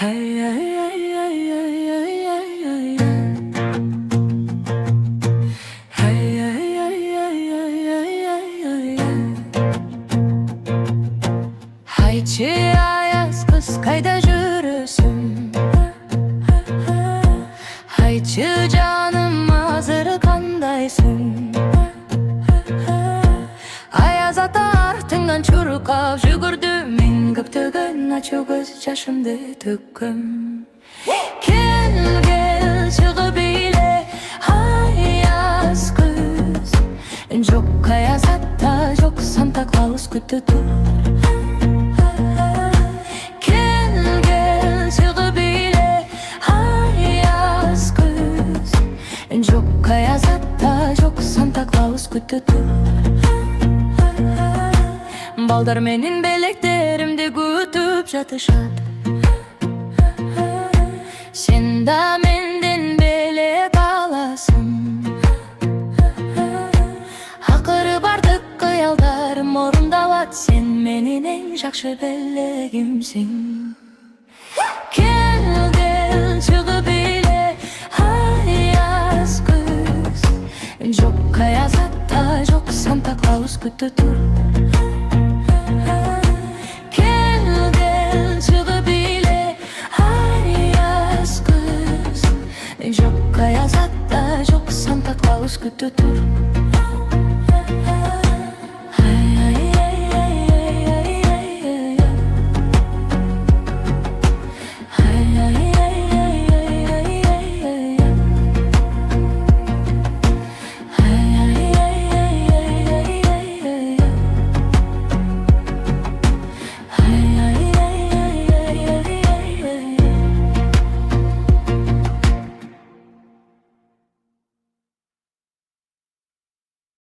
Hey, hey, hey, hey, hey, hey, hey, hey, hey. Hey, hey, hey, hey, hey, hey, hey, hey. Hayçi ayaz kız kayda жүрөсүң? Hayçi canım hazır kandayсың? Ayaz ата артыңдан чуркап жүгүрдүм, мен көптөгөн ачуу көз жашымды төккөм. Gel gel чыгып эйле аяз кыз, жок аяз ата, жок Санта Клаус күтүп тур. Gel gel чыгып эйле аяз кыз, жок аяз ата, жок Санта Клаус күтүп тур. Балдар менин белектеримди күтүп жатышат. Сен да менден белек аласың. Акыры бардык кыялдарым орундалат, сен менин эң жакшы белегимсиң. Gel gel чыгып эйле аяз кыз, жок аяз ата, жок Санта Клаус күтүп тур. Чыгып эйле аяз кыз, жок аяз ата, жок Санта Клаус күтүп тур.